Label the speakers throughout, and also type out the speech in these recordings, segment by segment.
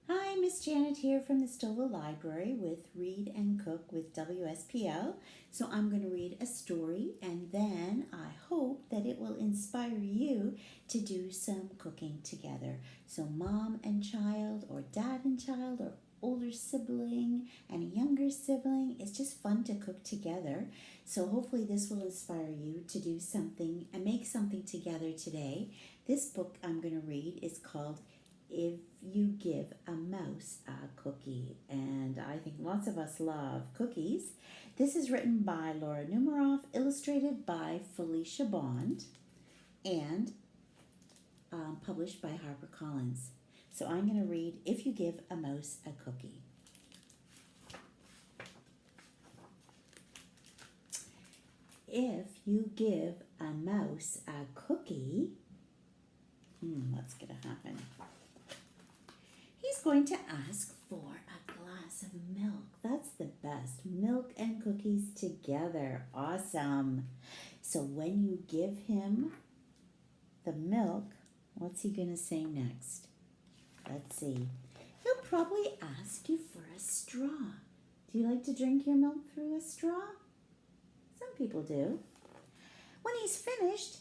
Speaker 1: Hi, Miss Janet here from the Stola Library with Read and Cook with WSPL. So I'm going to read a story and then I hope that it will inspire you to do some cooking together. So mom and child or dad and child or older sibling and a younger sibling, it's just fun to cook together. So hopefully this will inspire you to do something and make something together today. This book I'm going to read is called If You Give a Mouse a Cookie, and I think lots of us love cookies. This is written by Laura Numeroff, illustrated by Felicia Bond, and published by Harper Collins. So I'm going to read If You Give a Mouse a Cookie. If you give a mouse a cookie, what's going to happen? He's going to ask for a glass of milk. That's the best. Milk and cookies together. Awesome. So when you give him the milk, what's he going to say next? Let's see. He'll probably ask you for a straw. Do you like to drink your milk through a straw? Some people do. When he's finished,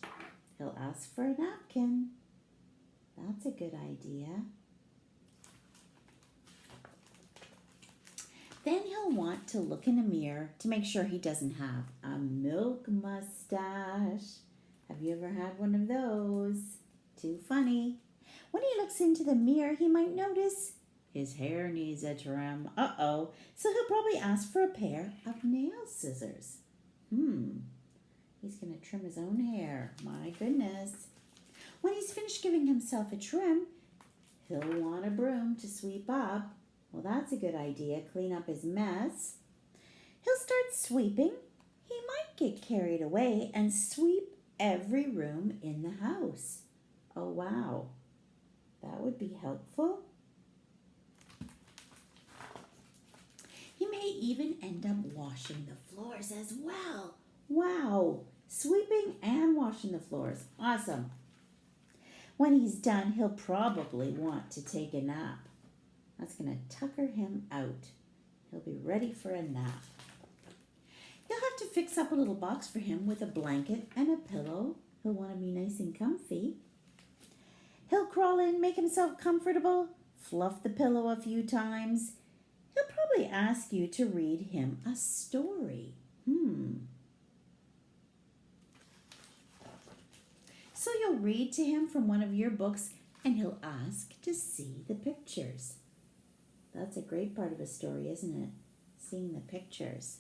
Speaker 1: he'll ask for a napkin. That's a good idea. Then he'll want to look in a mirror to make sure he doesn't have a milk mustache. Have you ever had one of those? Too funny. When he looks into the mirror, he might notice his hair needs a trim. Uh-oh. So he'll probably ask for a pair of nail scissors. He's going to trim his own hair. My goodness. When he's finished giving himself a trim, he'll want a broom to sweep up. Well, that's a good idea. Clean up his mess. He'll start sweeping. He might get carried away and sweep every room in the house. Oh, wow. That would be helpful. He may even end up washing the floors as well. Wow. Sweeping and washing the floors. Awesome. When he's done, he'll probably want to take a nap. That's going to tucker him out. He'll be ready for a nap. You'll have to fix up a little box for him with a blanket and a pillow. He'll want to be nice and comfy. He'll crawl in, make himself comfortable, fluff the pillow a few times. He'll probably ask you to read him a story. So you'll read to him from one of your books and he'll ask to see the pictures. That's a great part of a story, isn't it? Seeing the pictures.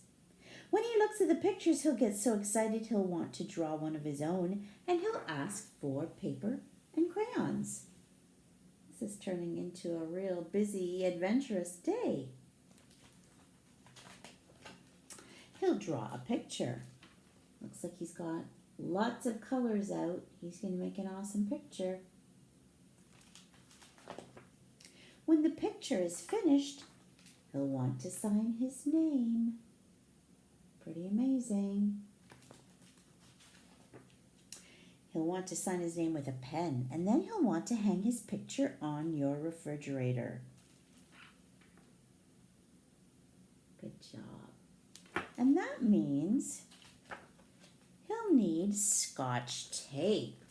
Speaker 1: When he looks at the pictures, he'll get so excited he'll want to draw one of his own, and he'll ask for paper and crayons. This is turning into a real busy, adventurous day. He'll draw a picture. Looks like he's got lots of colors out. He's going to make an awesome picture. When the picture is finished, he'll want to sign his name. Pretty amazing. He'll want to sign his name with a pen, and then he'll want to hang his picture on your refrigerator. Good job. And that means he'll need Scotch tape.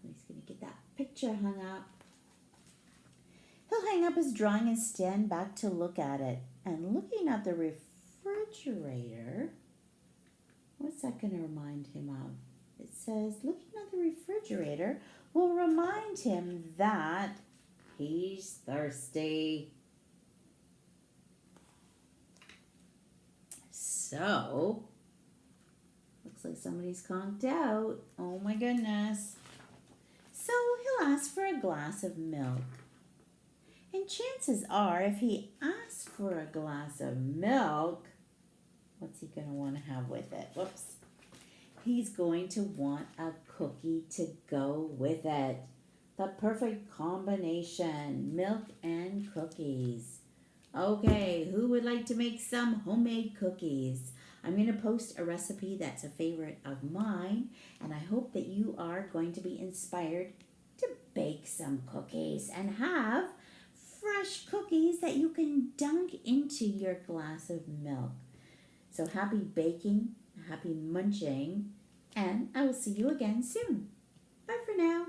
Speaker 1: He's going to get that picture hung up. He'll hang up his drawing and stand back to look at it. And looking at the refrigerator, what's that going to remind him of? It says, looking at the refrigerator will remind him that he's thirsty. So, looks like somebody's conked out. Oh my goodness. So he'll ask for a glass of milk. And chances are, if he asks for a glass of milk, what's he going to want to have with it? Whoops. He's going to want a cookie to go with it. The perfect combination, milk and cookies. Okay, who would like to make some homemade cookies? I'm going to post a recipe that's a favorite of mine, and I hope that you are going to be inspired to bake some cookies and have fresh cookies that you can dunk into your glass of milk. So happy baking, happy munching, and I will see you again soon. Bye for now.